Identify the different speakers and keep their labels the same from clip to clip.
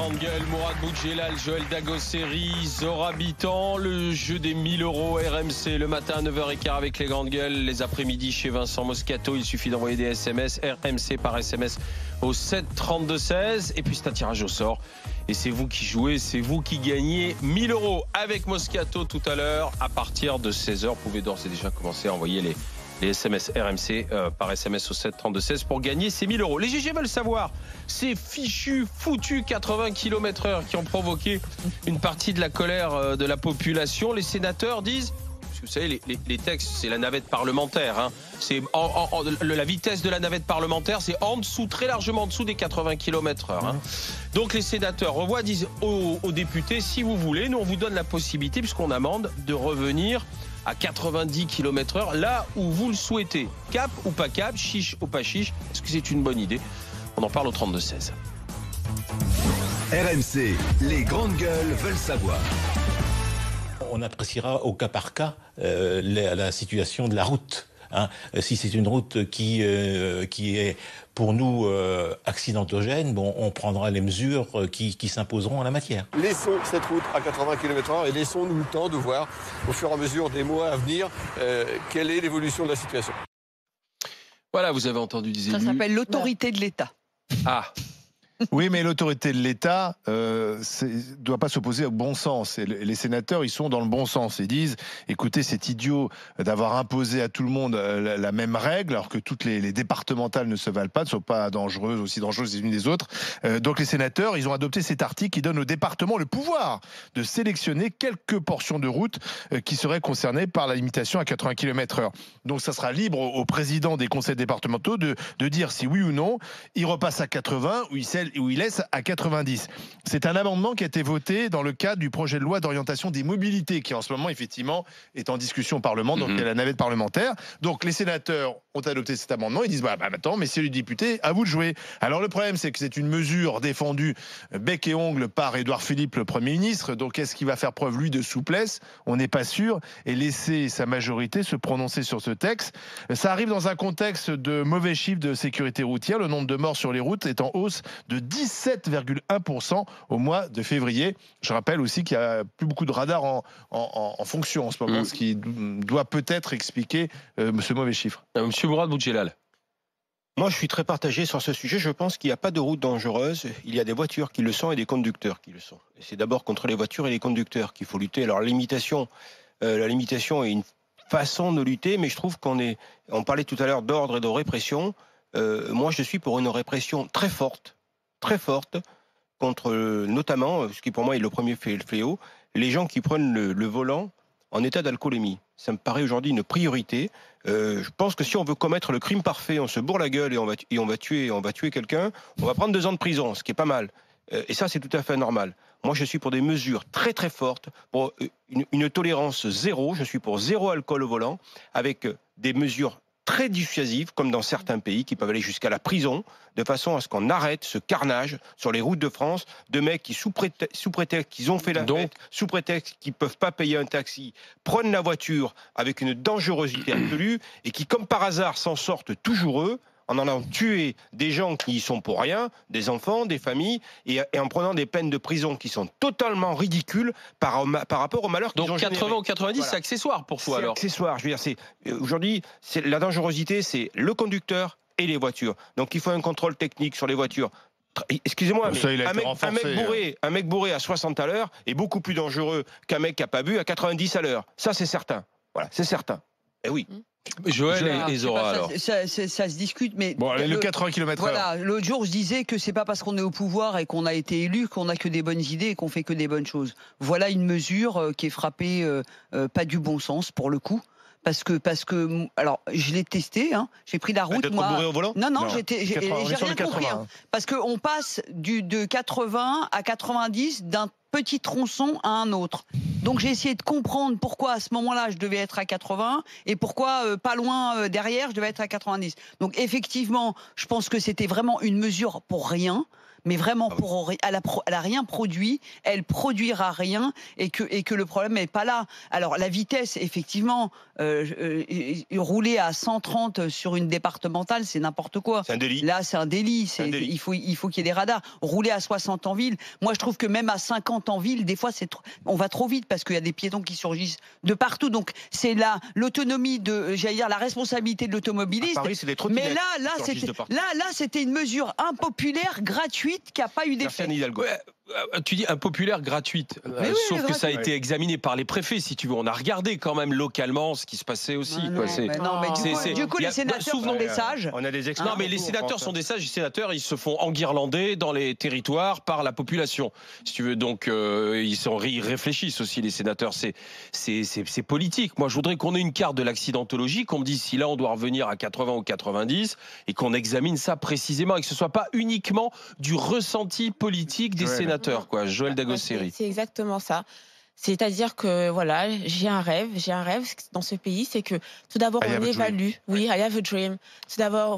Speaker 1: grandes gueules, Mourad Boudjelal, Joël Dagosseri, Zora Bitan, le jeu des 1000 euros RMC le matin à 9h15 avec les grandes gueules, les après-midi chez Vincent Moscato. Il suffit d'envoyer des SMS, RMC par SMS au 7 32 16 et puis c'est un tirage au sort. Et c'est vous qui jouez, c'est vous qui gagnez 1000 euros avec Moscato tout à l'heure à partir de 16h. Vous pouvez d'ores et déjà commencer à envoyer les SMS RMC par SMS au 7 32 16 pour gagner ces 1000 euros. Les GG veulent savoir ces fichus, foutus 80 km/h qui ont provoqué une partie de la colère de la population. Les sénateurs disent, parce que vous savez, les textes, c'est la navette parlementaire. Hein. C'est la vitesse de la navette parlementaire, c'est en dessous, très largement en dessous des 80 km/h. Hein. Donc les sénateurs revoient, disent aux députés, si vous voulez, nous on vous donne la possibilité, puisqu'on amende, de revenir à 90 km/h, là où vous le souhaitez. Cap ou pas cap, chiche ou pas chiche, est-ce que c'est une bonne idée? On en parle au 32-16.
Speaker 2: RMC, les grandes gueules veulent savoir.
Speaker 3: On appréciera au cas par cas la situation de la route. Hein. Si c'est une route qui est pour nous accidentogène, bon, on prendra les mesures qui s'imposeront en la matière.
Speaker 4: Laissons cette route à 80 km/h et laissons-nous le temps de voir au fur et à mesure des mois à venir quelle est l'évolution de la situation.
Speaker 1: Voilà, vous avez entendu des élus.
Speaker 5: Ça s'appelle l'autorité de l'État.
Speaker 1: Ah.
Speaker 6: Oui, mais l'autorité de l'État doit pas s'opposer au bon sens. Et les sénateurs, ils sont dans le bon sens. Ils disent, écoutez, c'est idiot d'avoir imposé à tout le monde la même règle, alors que toutes les départementales ne se valent pas, ne sont pas dangereuses, aussi dangereuses les unes des autres. Donc les sénateurs, ils ont adopté cet article qui donne au département le pouvoir de sélectionner quelques portions de route qui seraient concernées par la limitation à 80 km/h. Donc ça sera libre au président des conseils départementaux de dire si oui ou non, il repasse à 80 ou il laisse à 90. C'est un amendement qui a été voté dans le cadre du projet de loi d'orientation des mobilités qui en ce moment effectivement est en discussion au Parlement, donc il y a la navette parlementaire. Donc les sénateurs ont adopté cet amendement, ils disent attends, messieurs les députés, à vous de jouer. Alors le problème c'est que c'est une mesure défendue bec et ongle par Édouard Philippe, le Premier ministre, donc est-ce qu'il va faire preuve lui de souplesse? On n'est pas sûr, et laisser sa majorité se prononcer sur ce texte. Ça arrive dans un contexte de mauvais chiffres de sécurité routière, le nombre de morts sur les routes est en hausse de 17,1% au mois de février. Je rappelle aussi qu'il n'y a plus beaucoup de radars en fonction en ce moment, ce qui doit peut-être expliquer ce mauvais chiffre.
Speaker 1: Monsieur Mourad Boudjelal.
Speaker 7: Moi, je suis très partagé sur ce sujet. Je pense qu'il n'y a pas de route dangereuse. Il y a des voitures qui le sont et des conducteurs qui le sont. Et c'est d'abord contre les voitures et les conducteurs qu'il faut lutter. Alors, la limitation est une façon de lutter, mais je trouve on parlait tout à l'heure d'ordre et de répression. Moi, je suis pour une répression très forte contre notamment, ce qui pour moi est le premier fléau, les gens qui prennent le volant en état d'alcoolémie. Ça me paraît aujourd'hui une priorité. Je pense que si on veut commettre le crime parfait, on se bourre la gueule et on va tuer quelqu'un, on va prendre 2 ans de prison, ce qui est pas mal. Et ça, c'est tout à fait normal. Moi, je suis pour des mesures très très fortes, pour une tolérance zéro. Je suis pour zéro alcool au volant, avec des mesures très dissuasives, comme dans certains pays, qui peuvent aller jusqu'à la prison, de façon à ce qu'on arrête ce carnage sur les routes de France, de mecs qui, sous prétexte qu'ils ont fait la fête, sous prétexte qu'ils ne peuvent pas payer un taxi, prennent la voiture avec une dangerosité absolue, et qui, comme par hasard, s'en sortent toujours eux, en allant tuer des gens qui y sont pour rien, des enfants, des familles, et en prenant des peines de prison qui sont totalement ridicules par rapport au malheur qu'ils ont généré.
Speaker 1: Donc 80 ou 90, voilà. C'est accessoire pour toi alors.
Speaker 7: C'est accessoire, je veux dire, aujourd'hui, la dangerosité, c'est le conducteur et les voitures. Donc il faut un contrôle technique sur les voitures. Excusez-moi, mais un mec bourré à 60 à l'heure est beaucoup plus dangereux qu'un mec qui n'a pas bu à 90 à l'heure. Ça, c'est certain. Voilà, c'est certain. Eh oui.
Speaker 1: Joël et Zora alors.
Speaker 5: Ça se discute, mais
Speaker 6: bon, le 80 km/h.
Speaker 5: Voilà, l'autre jour je disais que c'est pas parce qu'on est au pouvoir et qu'on a été élu qu'on a que des bonnes idées et qu'on fait que des bonnes choses. Voilà une mesure qui est frappée pas du bon sens pour le coup. Parce que, alors, je l'ai testé, hein, j'ai pris la route, moi.
Speaker 7: Bourré au volant ?
Speaker 5: Non, j'ai rien compris. Hein, parce qu'on passe de 80 à 90 d'un petit tronçon à un autre. Donc j'ai essayé de comprendre pourquoi à ce moment-là je devais être à 80 et pourquoi pas loin derrière je devais être à 90. Donc effectivement, je pense que c'était vraiment une mesure pour rien. Mais vraiment, elle a rien produit, elle produira rien, et que le problème n'est pas là. Alors la vitesse, effectivement, rouler à 130 sur une départementale, c'est n'importe quoi.
Speaker 7: C'est un délit.
Speaker 5: Là, c'est un délit. Il faut qu'il y ait des radars. Rouler à 60 en ville, moi je trouve que même à 50 en ville, des fois on va trop vite parce qu'il y a des piétons qui surgissent de partout. Donc c'est là l'autonomie la responsabilité de l'automobiliste.
Speaker 7: À Paris, c'est des
Speaker 5: mais là, c'était une mesure impopulaire, gratuite, qui n'a pas eu d'effet.
Speaker 1: Tu dis impopulaire, gratuite. Sauf que ça a été examiné par les préfets, si tu veux. On a regardé quand même localement ce qui se passait aussi.
Speaker 5: Du coup, les sénateurs sont des sages.
Speaker 7: On a des experts.
Speaker 1: Non, mais les sénateurs sont des sages. Les sénateurs, ils se font enguirlander dans les territoires par la population. Si tu veux, donc ils réfléchissent aussi, les sénateurs. C'est politique. Moi, je voudrais qu'on ait une carte de l'accidentologie, qu'on me dise si là on doit revenir à 80 ou 90, et qu'on examine ça précisément, et que ce soit pas uniquement du ressenti politique des sénateurs. Joël Dagosseri.
Speaker 8: C'est exactement ça. C'est-à-dire que voilà, j'ai un rêve dans ce pays, c'est que tout d'abord on évalue. Oui, I have a dream. Tout d'abord,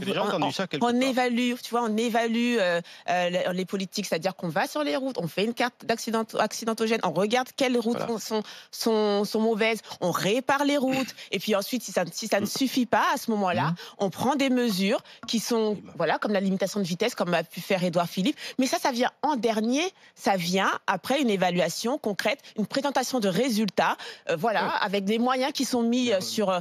Speaker 8: on évalue. Tu vois, on évalue les politiques, c'est-à-dire qu'on va sur les routes, on fait une carte accidentogène, on regarde quelles routes sont mauvaises, on répare les routes, et puis ensuite, si ça ne suffit pas, à ce moment-là, on prend des mesures qui sont, comme la limitation de vitesse, comme a pu faire Édouard Philippe. Mais ça vient en dernier. Ça vient après une évaluation concrète, une présentation de résultats, avec des moyens qui sont mis sur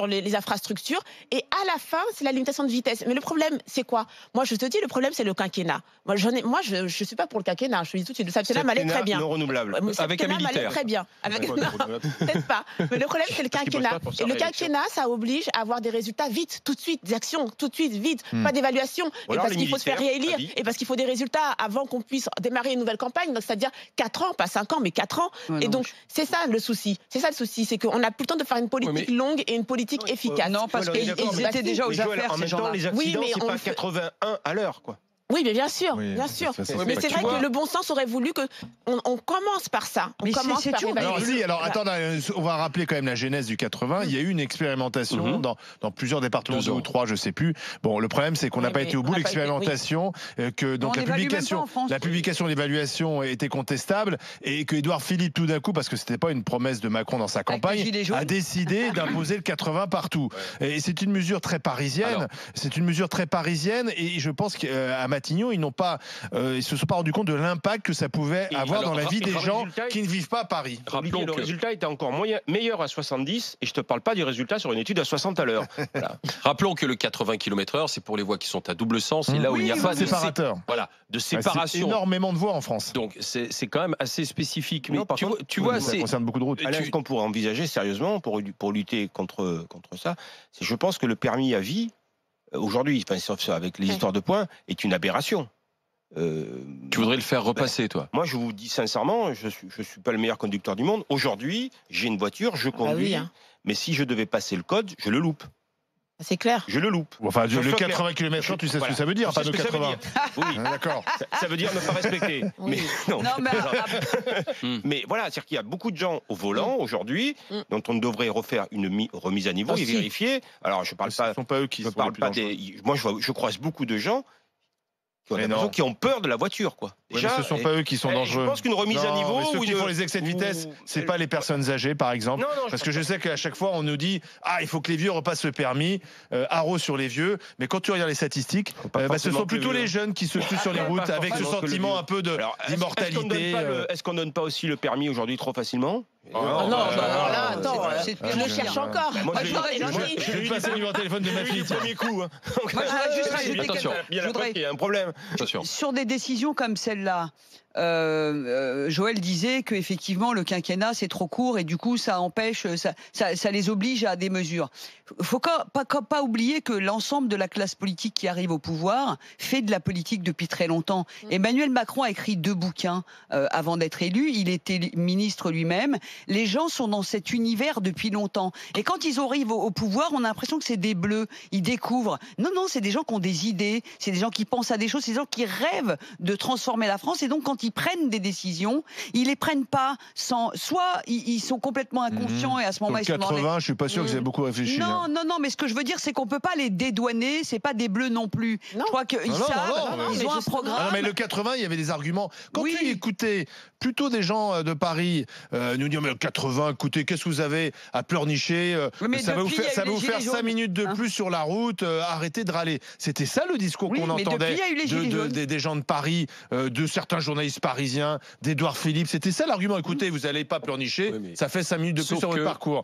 Speaker 8: les infrastructures. Et à la fin, c'est la limitation de vitesse. Mais le problème, c'est quoi? Moi, je te dis, le problème, c'est le quinquennat. Moi, je suis pas pour le quinquennat. Je te dis tout de suite, le quinquennat m'allait très bien.
Speaker 7: Non renouvelable.
Speaker 1: Avec un militaire.
Speaker 8: Très bien. Peut-être pas. Mais le problème, c'est le quinquennat. Et le quinquennat, ça oblige à avoir des résultats vite, tout de suite, des actions, tout de suite, vite. Pas d'évaluation. Et parce qu'il faut se faire réélire. Et parce qu'il faut des résultats avant qu'on puisse démarrer une nouvelle campagne. Donc, c'est-à-dire 4 ans, pas 5 ans, mais 4 ans. Et donc, c'est ça le souci. C'est qu'on n'a plus le temps de faire une politique longue et une politique efficace.
Speaker 5: Non, parce qu'ils étaient déjà aux affaires,
Speaker 7: en même temps, les accidents, c'est pas 81 à l'heure, quoi.
Speaker 8: Oui, mais bien sûr, bien sûr. Mais c'est vrai que le bon sens aurait voulu qu'on commence par ça. On commence par évaluer.
Speaker 6: Alors attendez, on va rappeler quand même la genèse du 80. Il y a eu une expérimentation dans plusieurs départements, 2 ou 3, je sais plus. Bon, le problème, c'est qu'on n'a pas été au bout de l'expérimentation, que donc la publication de l'évaluation était contestable, et que Édouard Philippe, tout d'un coup, parce que c'était pas une promesse de Macron dans sa campagne, a décidé d'imposer le 80 partout. Et c'est une mesure très parisienne. Et je pense qu'à Matignon, ils se sont pas rendus compte de l'impact que ça pouvait avoir dans la vie des gens qui ne vivent pas à Paris.
Speaker 7: Le résultat était encore meilleur à 70, et je te parle pas du résultat sur une étude à 60 à l'heure.
Speaker 1: Rappelons que le 80 km/h, c'est pour les voies qui sont à double sens, et là où il n'y a pas de séparation.
Speaker 6: C'est énormément de voies en France.
Speaker 1: Donc c'est quand même assez spécifique. Mais tu vois,
Speaker 6: ça concerne beaucoup de routes.
Speaker 7: Ce qu'on pourrait envisager sérieusement pour lutter contre ça, c'est, je pense que le permis à vie, aujourd'hui, avec les histoires de points, est une aberration.
Speaker 1: Tu voudrais le faire repasser, toi?
Speaker 7: Moi, je vous dis sincèrement, je suis pas le meilleur conducteur du monde. Aujourd'hui, j'ai une voiture, je conduis, mais si je devais passer le code, je le loupe.
Speaker 8: C'est clair.
Speaker 7: Je le loupe.
Speaker 6: Enfin, le 80 km/h, tu sais ce que ça veut dire, pas de 80.
Speaker 7: Oui, d'accord. Ça veut dire ne pas respecter.
Speaker 5: Oui.
Speaker 7: Mais voilà, c'est-à-dire qu'il y a beaucoup de gens au volant aujourd'hui dont on devrait refaire une remise à niveau et vérifier. Alors, je parle pas.
Speaker 6: Ce sont pas eux qui sont les plus dangereux.
Speaker 7: Moi, je croise beaucoup de gens qui ont peur de la voiture, quoi.
Speaker 6: Déjà, mais ce sont pas eux qui sont dangereux.
Speaker 7: Je pense qu'une remise à niveau.
Speaker 6: Ceux qui font les excès de vitesse, c'est pas les personnes âgées, par exemple. Parce que je sais qu'à chaque fois, on nous dit il faut que les vieux repassent le permis, haro sur les vieux. Mais quand tu regardes les statistiques, ce sont plutôt les jeunes qui se tuent sur les routes avec ce sentiment un peu d'immortalité.
Speaker 7: Est-ce qu'on donne pas aussi le permis aujourd'hui trop facilement?
Speaker 8: Non, là, attends, je le cherche encore.
Speaker 6: Je vais passer le numéro de téléphone de ma fille.
Speaker 7: Premier coup.
Speaker 5: Moi, je voudrais juste rajouter
Speaker 7: qu'il y a un problème.
Speaker 5: Sur des décisions comme celle-là, Joël disait qu'effectivement le quinquennat c'est trop court et du coup ça empêche, ça les oblige à des mesures. Faut pas oublier que l'ensemble de la classe politique qui arrive au pouvoir fait de la politique depuis très longtemps. Emmanuel Macron a écrit 2 bouquins avant d'être élu. Il était ministre lui-même. Les gens sont dans cet univers depuis longtemps. Et quand ils arrivent au pouvoir, on a l'impression que c'est des bleus. Ils découvrent. Non, c'est des gens qui ont des idées. C'est des gens qui pensent à des choses. C'est des gens qui rêvent de transformer transformer la France. Et donc, quand ils prennent des décisions, ils les prennent pas sans. Soit ils sont complètement inconscients et à ce moment-là, ils sont dans
Speaker 6: 80, je suis pas sûr que vous avez beaucoup réfléchi.
Speaker 5: Non, mais ce que je veux dire, c'est qu'on peut pas les dédouaner. C'est pas des bleus non plus. Je crois qu'ils savent. Ils ont un programme.
Speaker 6: Non, mais le 80, il y avait des arguments. Quand tu écoutais plutôt des gens de Paris nous dire mais le 80, écoutez, qu'est-ce que vous avez à pleurnicher ça va vous faire 5 minutes de plus sur la route. Arrêtez de râler. C'était ça le discours qu'on entendait des gens de Paris, de certains journalistes parisiens, d'Édouard Philippe. C'était ça l'argument. Écoutez, vous n'allez pas pleurnicher, ça fait 5 minutes de plus sur votre parcours.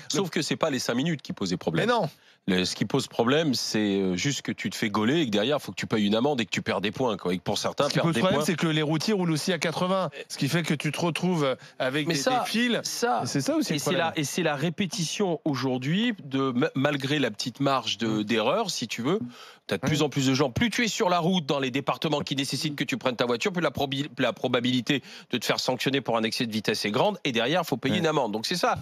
Speaker 1: Sauf que c'est pas les 5 minutes qui posaient problème.
Speaker 6: Mais non.
Speaker 1: Ce qui pose problème, c'est juste que tu te fais gauler et que derrière, il faut que tu payes une amende et que tu perds des points. Et que pour certains,
Speaker 6: ce qui pose problème, c'est que les routiers roulent aussi à 80. Ce qui fait que tu te retrouves avec des fils. C'est ça aussi.
Speaker 1: Et c'est la répétition aujourd'hui, malgré la petite marge d'erreur, si tu veux. Tu as de plus en plus de gens. Plus tu es sur la route dans les départements qui nécessitent que tu prennes ta voiture, plus la probabilité de te faire sanctionner pour un excès de vitesse est grande. Et derrière, il faut payer une amende. Donc c'est ça.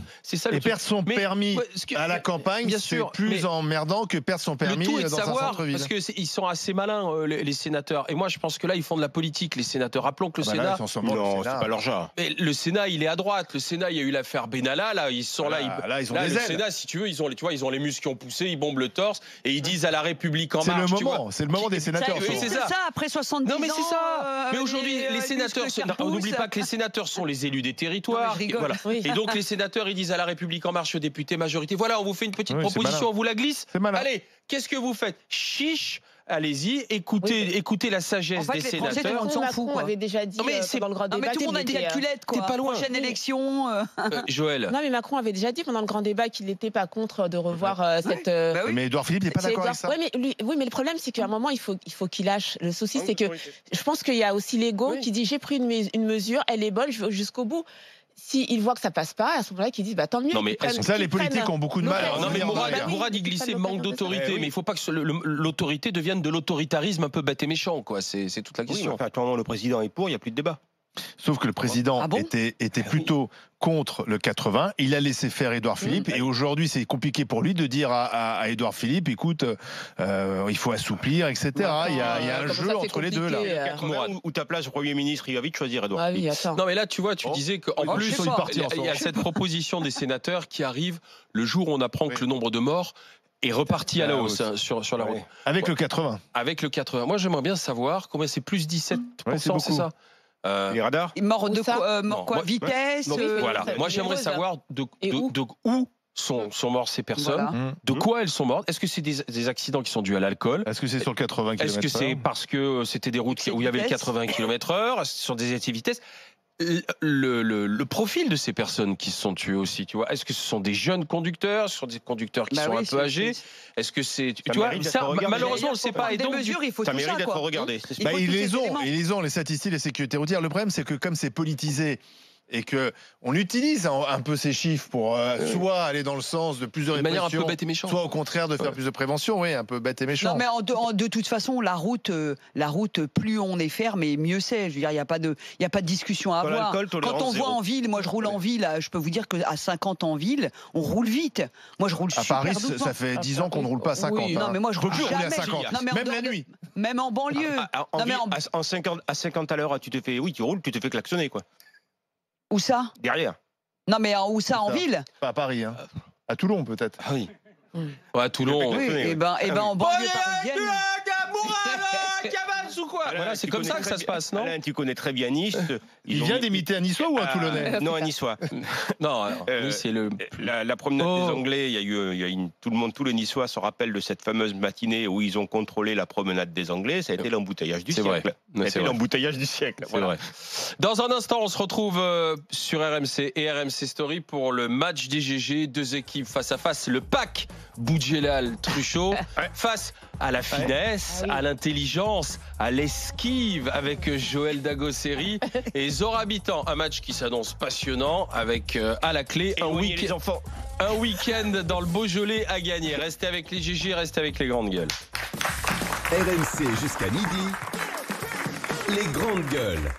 Speaker 6: Et perdre son permis à la campagne, c'est plus emmerdant que perdre son permis dans un centre-ville.
Speaker 1: Parce qu'ils sont assez malins, les sénateurs. Et moi, je pense que là, ils font de la politique, les sénateurs. Rappelons que le Sénat.
Speaker 7: Non, c'est pas leur genre.
Speaker 1: Mais le Sénat, il est à droite. Le Sénat, il y a eu l'affaire Benalla. Là, ils sont là.
Speaker 6: Là, ils ont des ailes.
Speaker 1: Le Sénat, si tu veux, ils ont les muscles qui ont poussé, ils bombent le torse et ils disent à la République en marche.
Speaker 6: C'est le moment des sénateurs.
Speaker 5: C'est ça, après 70 ans.
Speaker 1: Non, mais c'est ça. Mais aujourd'hui, les sénateurs, on n'oublie pas que les sénateurs sont les élus des territoires. Voilà. Et donc, les sénateurs, ils disent à la République en marche, députés, majorité, voilà, on vous fait une petite proposition, on vous la glisse. Allez, qu'est-ce que vous faites? Chiche. Allez-y, écoutez la sagesse des sénateurs.
Speaker 8: On s'en fout. On avait déjà dit pendant le grand débat.
Speaker 5: Mais tout le monde a une calculette, quoi.
Speaker 1: T'es pas loin.
Speaker 5: Prochaine élection.
Speaker 1: Joël.
Speaker 8: Non, mais Macron avait déjà dit pendant le grand débat qu'il n'était pas contre de revoir cette.
Speaker 6: Mais Édouard Philippe n'est pas d'accord avec ça.
Speaker 8: Oui, mais le problème, c'est qu'à un moment, il faut qu'il lâche. Le souci, c'est que je pense qu'il y a aussi l'ego qui dit j'ai pris une mesure, elle est bonne, je vais jusqu'au bout. S'ils voient que ça passe pas, à ce moment-là, qu'ils disent tant mieux.
Speaker 1: Non, mais
Speaker 6: ça, les politiques ont beaucoup de mal.
Speaker 1: Non, mais Mourad, il glissait manque d'autorité. Mais il ne faut pas que l'autorité devienne de l'autoritarisme un peu bête et méchant, quoi. C'est toute la question.
Speaker 7: Actuellement, le président est pour, il n'y a plus de débat.
Speaker 6: Sauf que le président était plutôt contre le 80. Il a laissé faire Édouard Philippe. Et aujourd'hui, c'est compliqué pour lui de dire à Édouard Philippe, écoute, il faut assouplir, etc. Il y a un jeu entre les deux, là.
Speaker 7: Où ta place au Premier ministre, il va vite choisir Édouard Philippe.
Speaker 1: Non, mais là, tu vois, tu disais qu'en plus, il y a cette proposition des sénateurs qui arrive le jour où on apprend que le nombre de morts est reparti à la hausse sur la route.
Speaker 6: Avec le 80.
Speaker 1: Avec le 80. Moi, j'aimerais bien savoir combien c'est plus 17%, c'est ça?
Speaker 7: Les radars.
Speaker 5: Mort de quoi, vitesse.
Speaker 1: Voilà. Moi, j'aimerais savoir de où sont mortes ces personnes, de quoi elles sont mortes. Est-ce que c'est des accidents qui sont dus à l'alcool?
Speaker 6: Est-ce que c'est sur le 80 km/h?
Speaker 1: Est-ce que c'est parce que c'était des routes où il y avait le 80 km/h? Est-ce que ce sont des excès de vitesse? Le profil de ces personnes qui se sont tuées aussi, tu vois, est-ce que ce sont des jeunes conducteurs, ce sont des conducteurs qui sont un peu âgés? Est-ce que c'est, tu vois, ça, malheureusement on ne sait pas.
Speaker 5: Et donc, il faut
Speaker 7: ça mérite d'être regardé.
Speaker 6: Ils les ont, les statistiques, les sécurités routières. Le problème, c'est que comme c'est politisé et que on utilise un peu ces chiffres pour soit aller dans le sens de plus de répression,
Speaker 1: un peu bête et méchant,
Speaker 6: soit au contraire de faire plus de prévention, un peu bête et méchant.
Speaker 5: Non, mais de toute façon, la route, plus on est ferme et mieux c'est. Je veux dire, il y a pas de discussion à avoir. Quand on voit en ville, moi je roule en ville, je peux vous dire qu'à 50 en ville, on roule vite. Moi je roule super
Speaker 6: Paris,
Speaker 5: doucement.
Speaker 6: Ça fait 10 ans qu'on ne roule pas à 50.
Speaker 5: Non, mais moi je roule jamais
Speaker 6: à 50, même la nuit.
Speaker 5: Même en banlieue.
Speaker 7: À 50 à l'heure, tu roules, tu te fais klaxonner, quoi.
Speaker 5: Où ça?
Speaker 7: Derrière.
Speaker 5: Non, mais où ça, en ville?
Speaker 6: Pas à Paris, à Toulon peut-être.
Speaker 7: Ah oui.
Speaker 1: Ouais, à Toulon.
Speaker 5: Oui, et ben en banlieue parisienne.
Speaker 1: Ou quoi? Voilà, c'est comme ça que ça se passe, non?
Speaker 7: Alain, tu connais très bien Nice.
Speaker 6: Il vient d'imiter un Niçois ou un Toulonnais?
Speaker 7: Non, un Niçois.
Speaker 1: Non, c'est le.
Speaker 7: La promenade des Anglais, il y a tous les Niçois se rappellent de cette fameuse matinée où ils ont contrôlé la promenade des Anglais. Ça a été l'embouteillage du siècle.
Speaker 1: C'est
Speaker 7: l'embouteillage du siècle.
Speaker 1: C'est vrai. Dans un instant, on se retrouve sur RMC et RMC Story pour le match des GG. Deux équipes face à face. Le pack Boudjelal Truchot face à la finesse, à l'intelligence, à l'esquive avec Joël Dagosseri et Zora Bitan. Un match qui s'annonce passionnant avec à la clé un week-end dans le Beaujolais à gagner. Restez avec les GG, restez avec les grandes gueules.
Speaker 2: RMC jusqu'à midi, les grandes gueules.